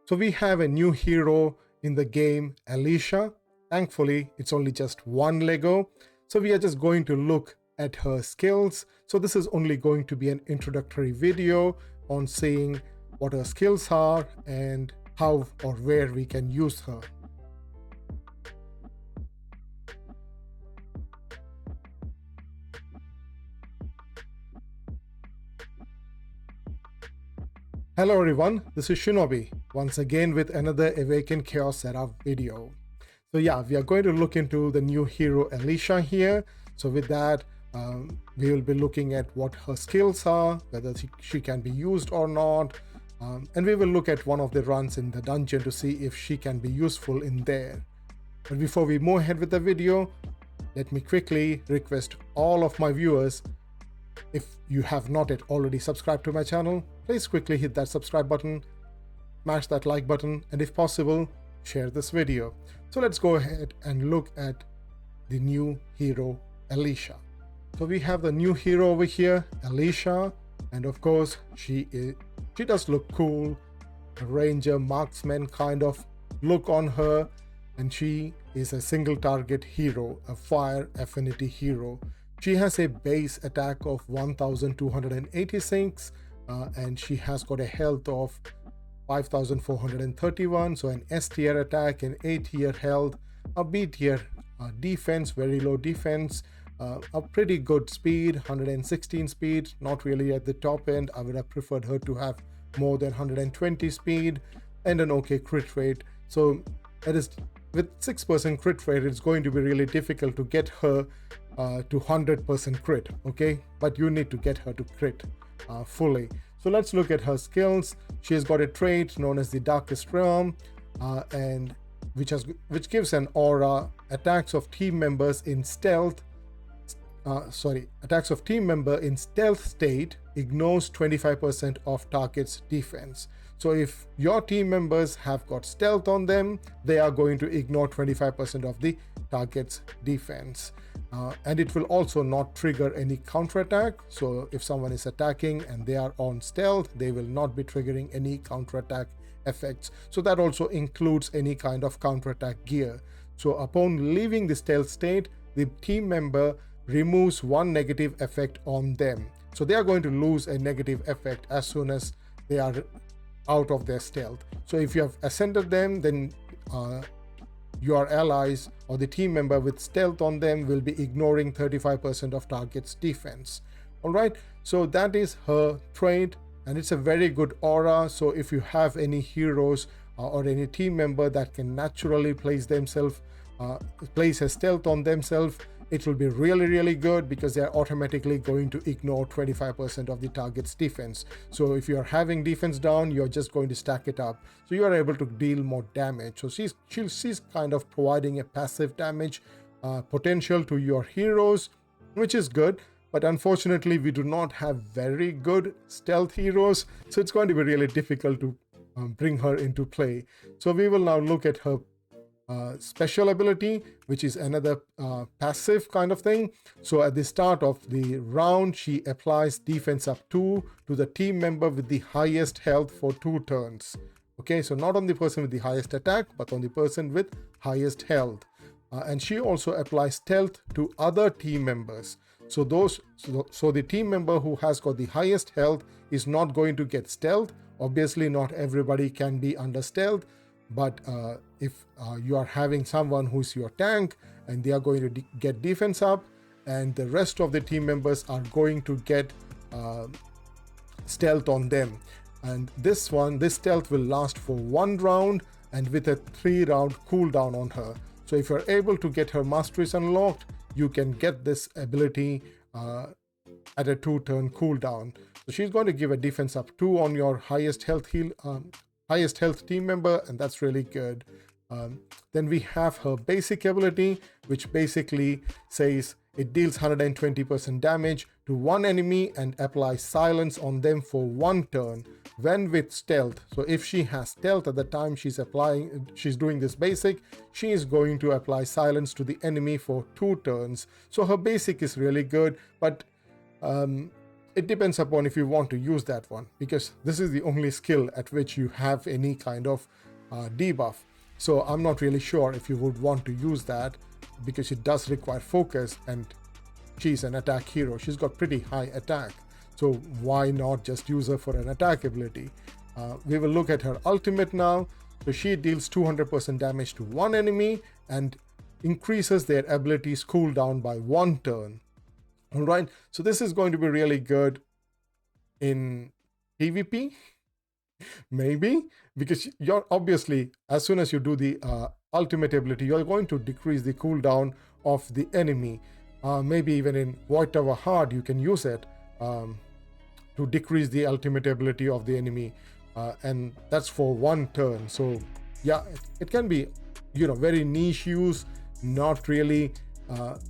So we have a new hero in the game, Alisha. Thankfully, it's only just one Lego. So we are just going to look at her skills. So this is only going to be an introductory video on seeing what her skills are and how or where we can use her. Hello everyone, this is HUAWEI, once again with another Awaken Chaos setup video. So yeah, we are going to look into the new hero Alisha here. So with that, we will be looking at what her skills are, whether she can be used or not. And we will look at one of the runs in the dungeon to see if she can be useful in there. But before we move ahead with the video, let me quickly request all of my viewers, if you have not yet already subscribed to my channel, please quickly hit that subscribe button, smash that like button, and if possible, share this video. So let's go ahead and look at the new hero, Alisha. So we have the new hero over here, Alisha, and of course, she does look cool, a ranger, marksman kind of look on her, and she is a single target hero, a fire affinity hero. She has a base attack of 1286 and she has got a health of 5431, so an S tier attack, an A tier health, a B tier defense, very low defense, a pretty good speed, 116 speed, not really at the top end. I would have preferred her to have more than 120 speed, and an okay crit rate. So it is with 6% crit rate, it's going to be really difficult to get her to 100% crit, okay? But you need to get her to crit fully. So let's look at her skills. She has got a trait known as the Darkest Realm, and which gives an aura. Attacks of team members in stealth. Attacks of team member in stealth state ignores 25% of target's defense. So if your team members have got stealth on them, they are going to ignore 25% of the target's defense. And it will also not trigger any counterattack. So if someone is attacking and they are on stealth, they will not be triggering any counterattack effects. So that also includes any kind of counterattack gear. So upon leaving the stealth state, the team member removes one negative effect on them. So they are going to lose a negative effect as soon as they are out of their stealth. So if you have ascended them, then your allies or the team member with stealth on them will be ignoring 35% of target's defense. All right, so that is her trait, and it's a very good aura. So if you have any heroes or any team member that can naturally place a stealth on themselves, it will be really good, because they are automatically going to ignore 25% of the target's defense. So if you are having defense down, you're just going to stack it up, so you are able to deal more damage. So she's kind of providing a passive damage potential to your heroes, which is good. But unfortunately, we do not have very good stealth heroes, so it's going to be really difficult to bring her into play. So we will now look at her special ability, which is another passive kind of thing. So at the start of the round, she applies defense up 2 to the team member with the highest health for 2 turns. Okay, so not on the person with the highest attack, but on the person with highest health. And she also applies stealth to other team members. So the team member who has got the highest health is not going to get stealth. Obviously, not everybody can be under stealth. But if you are having someone who's your tank and they are going to get defense up, and the rest of the team members are going to get stealth on them, and this stealth will last for 1 round and with a 3-round cooldown on her. So if you're able to get her masteries unlocked, you can get this ability at a 2-turn cooldown. So she's going to give a defense up 2 on your highest health team member, and that's really good. Then we have her basic ability, which basically says it deals 120% damage to one enemy and applies silence on them for 1 turn when with stealth. So if she has stealth at the time she's doing this basic, she is going to apply silence to the enemy for 2 turns. So her basic is really good, but it depends upon if you want to use that one, because this is the only skill at which you have any kind of debuff. So I'm not really sure if you would want to use that, because it does require focus, and she's an attack hero. She's got pretty high attack, so why not just use her for an attack ability? We will look at her ultimate now. So she deals 200% damage to one enemy and increases their abilities cooldown by 1 turn. All right, so this is going to be really good in PvP, maybe, because you're obviously, as soon as you do the ultimate ability, you're going to decrease the cooldown of the enemy. Maybe even in Void Tower Hard, you can use it to decrease the ultimate ability of the enemy, and that's for 1 turn. So yeah, it can be, very niche use, not really.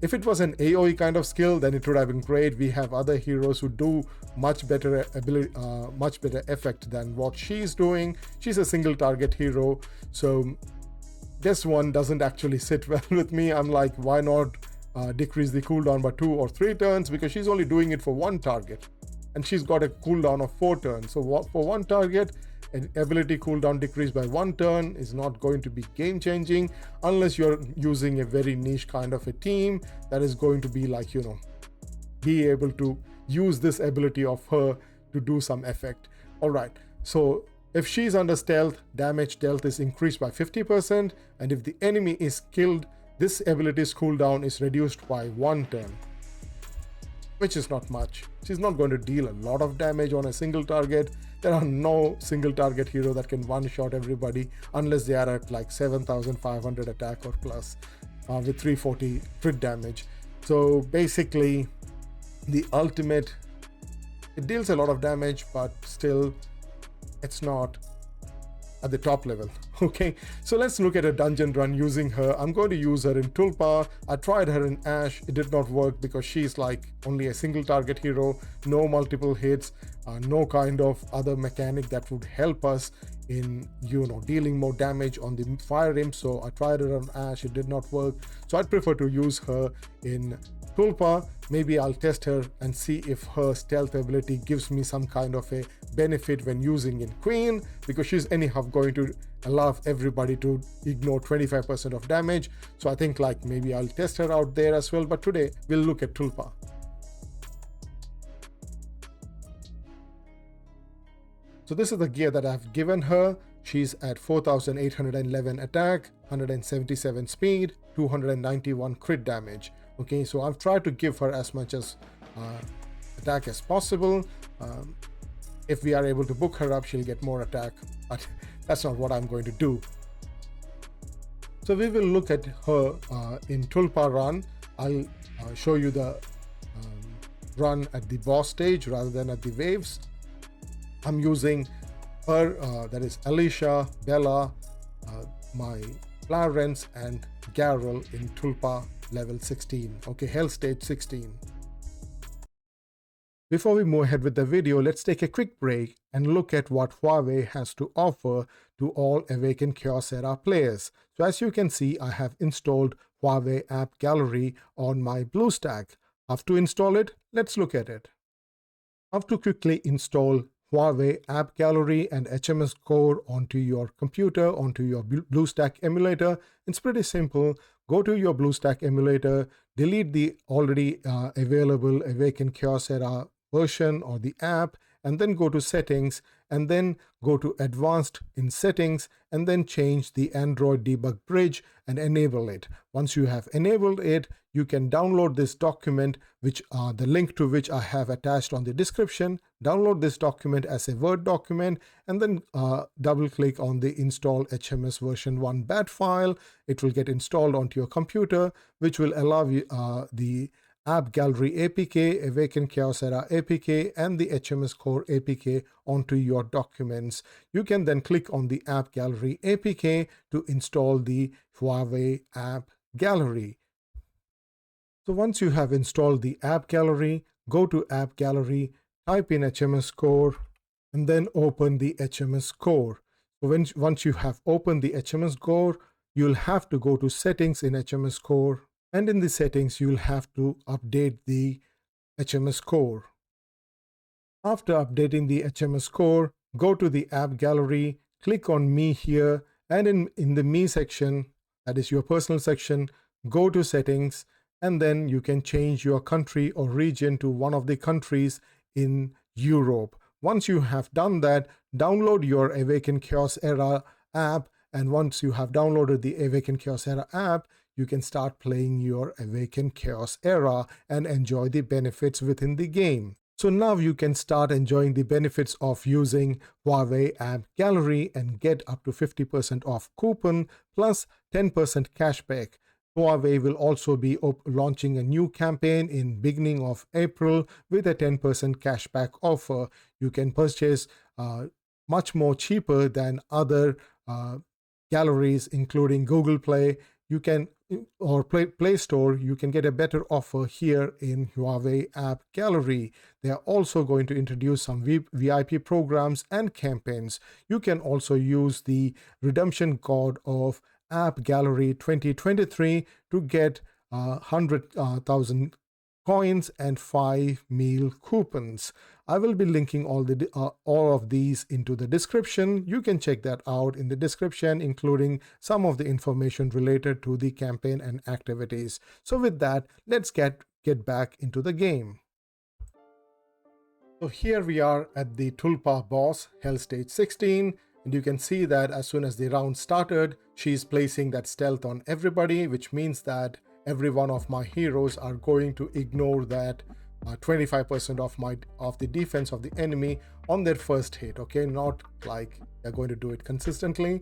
If it was an AoE kind of skill, then it would have been great. We have other heroes who do much better ability, much better effect than what she's doing. She's a single target hero, so this one doesn't actually sit well with me. I'm like, why not decrease the cooldown by 2 or 3 turns, because she's only doing it for 1 target, and she's got a cooldown of 4 turns. So for 1 target, an ability cooldown decrease by 1 turn is not going to be game changing, unless you're using a very niche kind of a team that is going to be like, be able to use this ability of her to do some effect. All right, so if she's under stealth, damage dealt is increased by 50%, and if the enemy is killed, this ability's cooldown is reduced by 1 turn, which is not much. She's not going to deal a lot of damage on a single target. There are no single target hero that can one-shot everybody unless they are at like 7,500 attack or plus with 340 crit damage. So basically, the ultimate, it deals a lot of damage, but still it's not at the top level. Okay, so let's look at a dungeon run using her. I'm going to use her in Tulpa. I tried her in Ash. It did not work because she's like only a single target hero, no multiple hits, no kind of other mechanic that would help us in dealing more damage on the fire imp. So I tried her on Ash. It did not work. So I'd prefer to use her in Tulpa. Maybe I'll test her and see if her stealth ability gives me some kind of a benefit when using in Queen, because she's anyhow going to allow everybody to ignore 25% of damage. So I think like maybe I'll test her out there as well, but today we'll look at Tulpa. So this is the gear that I've given her. She's at 4,811 attack, 177 speed, 291 crit damage. Okay, so I've tried to give her as much as attack as possible. If we are able to book her up, she'll get more attack, but that's not what I'm going to do. So we will look at her in Tulpa run. I'll show you the run at the boss stage rather than at the waves. I'm using her, that is Alisha, Bella, my Clarence and Garrel in Tulpa level 16. Okay, Hell stage 16. Before we move ahead with the video, let's take a quick break and look at what HUAWEI has to offer to all Awaken Chaos Era players. So as you can see, I have installed HUAWEI App Gallery on my BlueStack. How to install it? Let's look at it. How to quickly install HUAWEI App Gallery and HMS Core onto your computer, onto your BlueStack emulator. It's pretty simple. Go to your BlueStack emulator, delete the already available Awaken Chaos Era version or the app, and then go to settings, and then go to advanced in settings, and then change the Android debug bridge and enable it. Once you have enabled it, you can download this document, which the link to which I have attached on the description. Download this document as a Word document, and then double click on the install HMS version 1 bat file. It will get installed onto your computer, which will allow you the App Gallery APK, Awaken Chaos Era APK, and the HMS Core APK onto your documents. You can then click on the App Gallery APK to install the HUAWEI App Gallery. So once you have installed the App Gallery, go to App Gallery, type in HMS Core, and then open the HMS Core. So once you have opened the HMS Core, you'll have to go to Settings in HMS Core. And in the settings, you'll have to update the HMS Core. After updating the HMS core, go to the app gallery, click on Me here, and in the Me section, that is your personal section, go to settings, and then you can change your country or region to one of the countries in Europe. Once you have done that, download your Awaken Chaos Era app, and once you have downloaded the Awaken Chaos Era app, you can start playing your Awaken Chaos Era and enjoy the benefits within the game. So now you can start enjoying the benefits of using Huawei App Gallery and get up to 50% off coupon plus 10% cashback. Huawei will also be launching a new campaign in beginning of April with a 10% cashback offer. You can purchase much more cheaper than other galleries, including Google Play. You can or Play Store, you can get a better offer here in Huawei App Gallery. They are also going to introduce some VIP programs and campaigns. You can also use the redemption code of App Gallery 2023 to get 100,000 coins and 5 meal coupons. I will be linking all of these into the description. You can check that out in the description, including some of the information related to the campaign and activities. So with that, let's get back into the game. So here we are at the Tulpa boss, Hell Stage 16. And you can see that as soon as the round started, she's placing that stealth on everybody, which means that every one of my heroes are going to ignore that 25% of the defense of the enemy on their first hit. Okay, not like they're going to do it consistently.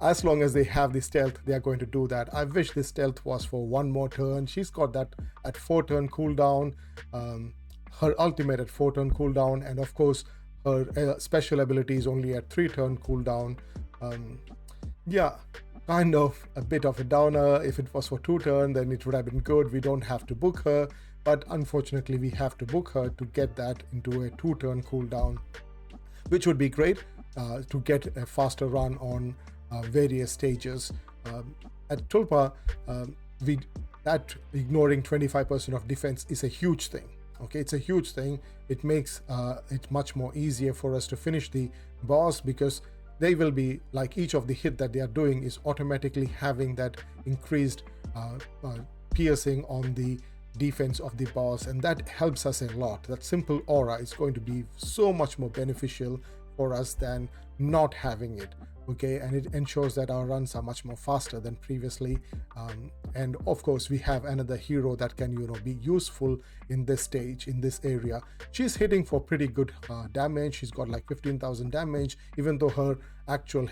As long as they have the stealth, they are going to do that. I wish the stealth was for one more turn. She's got that at 4-turn cooldown, her ultimate at 4-turn cooldown, and of course her special ability is only at 3-turn cooldown. Yeah, kind of a bit of a downer. If it was for 2-turn, then it would have been good. We don't have to book her, but unfortunately we have to book her to get that into a 2-turn cooldown, which would be great to get a faster run on various stages. At Tulpa, that ignoring 25% of defense is a huge thing. Okay, it's a huge thing. It makes it much more easier for us to finish the boss, because they will be like, each of the hit that they are doing is automatically having that increased piercing on the defense of the boss, and that helps us a lot. That simple aura is going to be so much more beneficial for us than not having it. Okay, and it ensures that our runs are much more faster than previously, and of course we have another hero that can be useful in this stage, in this area. She's hitting for pretty good damage. She's got like 15,000 damage, even though her actual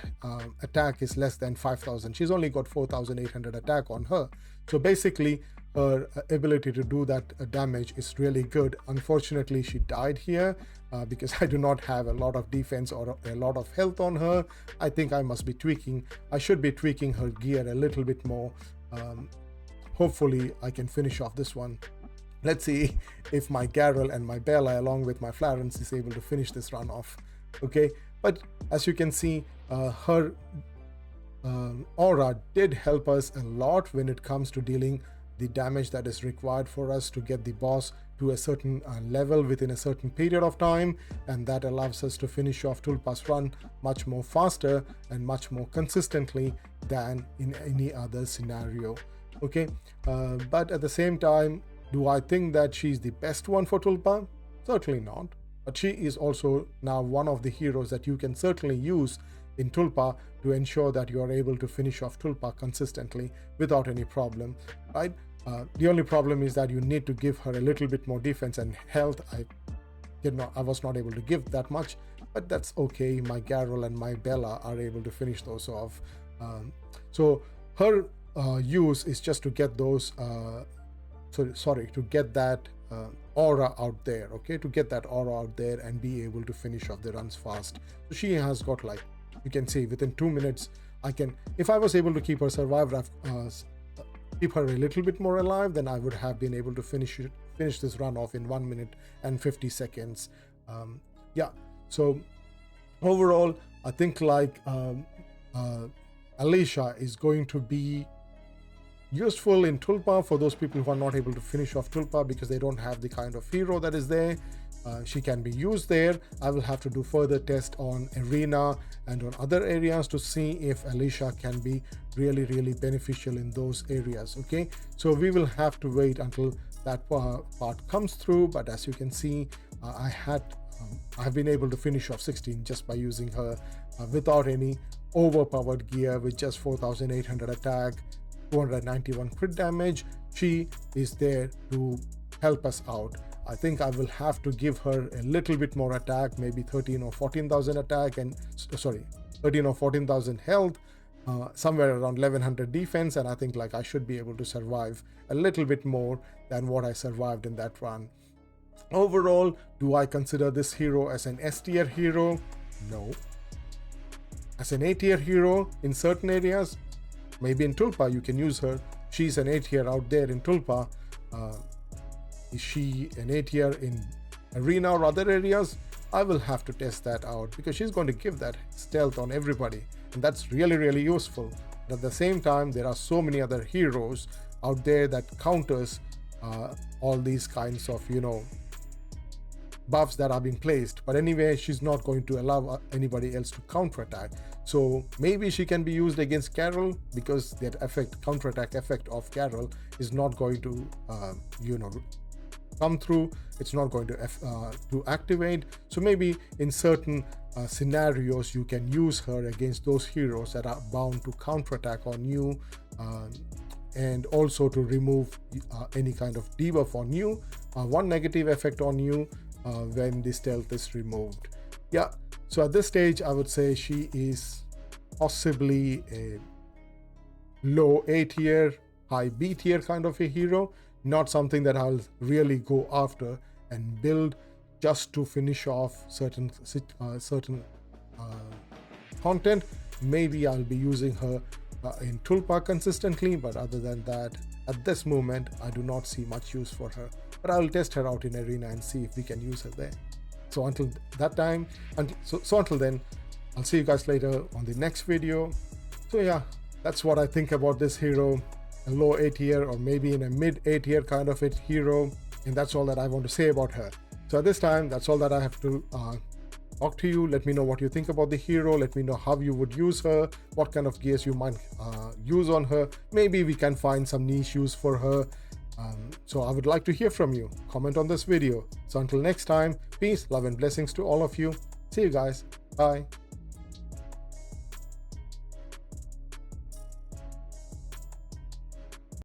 attack is less than 5,000. She's only got 4,800 attack on her. So basically her ability to do that damage is really good. Unfortunately, she died here because I do not have a lot of defense or a lot of health on her. I think I should be tweaking her gear a little bit more. Hopefully I can finish off this one. Let's see if my Garrel and my Bella along with my Florence is able to finish this run off. Okay, but as you can see, her aura did help us a lot when it comes to dealing the damage that is required for us to get the boss to a certain level within a certain period of time, and that allows us to finish off Tulpa's run much more faster and much more consistently than in any other scenario. Okay, but at the same time, do I think that she's the best one for Tulpa? Certainly not, but she is also now one of the heroes that you can certainly use in Tulpa to ensure that you are able to finish off Tulpa consistently without any problem, right? The only problem is that you need to give her a little bit more defense and health. I was not able to give that much, but that's okay. My Garrel and my Bella are able to finish those off. So her use is just to get those to get that aura out there. Okay, to get that aura out there and be able to finish off the runs fast. So she has got, like you can see, within 2 minutes I can, if I was able to keep her keep her a little bit more alive, then I would have been able to finish this run off in 1 minute and 50 seconds. Yeah, so overall I think like Alisha is going to be useful in Tulpa for those people who are not able to finish off Tulpa because they don't have the kind of hero that is there. she can be used there. I will have to do further test on arena and on other areas to see if Alisha can be really beneficial in those areas. Okay, so we will have to wait until that part comes through. But as you can see, I've been able to finish off 16 just by using her without any overpowered gear, with just 4800 attack, 291 crit damage. She is there to help us out. I think I will have to give her a little bit more attack, maybe 13 or 14,000 attack, and 13 or 14,000 health, somewhere around 1100 defense, and I think like I should be able to survive a little bit more than what I survived in that run. Overall, do I consider this hero as an S tier hero? No. As an A tier hero in certain areas, maybe in Tulpa you can use her. She's an A tier out there in Tulpa. Is she an A tier in arena or other areas? I will have to test that out, because she's going to give that stealth on everybody, and that's really useful. But at the same time, there are so many other heroes out there that counters all these kinds of, you know, buffs that are being placed. But anyway, she's not going to allow anybody else to counterattack. So maybe she can be used against Carol, because that counterattack effect of Carol is not going to come through. It's not going to activate. So maybe in certain scenarios you can use her against those heroes that are bound to counterattack on you, and also to remove any kind of debuff on you, one negative effect on you when the stealth is removed. Yeah, so at this stage I would say she is possibly a low A tier, high B tier kind of a hero, not something that I'll really go after and build just to finish off certain content. Maybe I'll be using her in Tulpa consistently, but other than that, at this moment I do not see much use for her. But I will test her out in arena and see if we can use her there. So until that time, until then, I'll see you guys later on the next video. So yeah, that's what I think about this hero. A low A tier or maybe in a mid A tier kind of a hero, and that's all that I want to say about her. So at this time, that's all that I have to talk to you. Let me know what you think about the hero. Let me know how you would use her, what kind of gears you might use on her. Maybe we can find some niche use for her. So I would like to hear from you. Comment on this video. So until next time, peace, love and blessings to all of you. See you guys. Bye.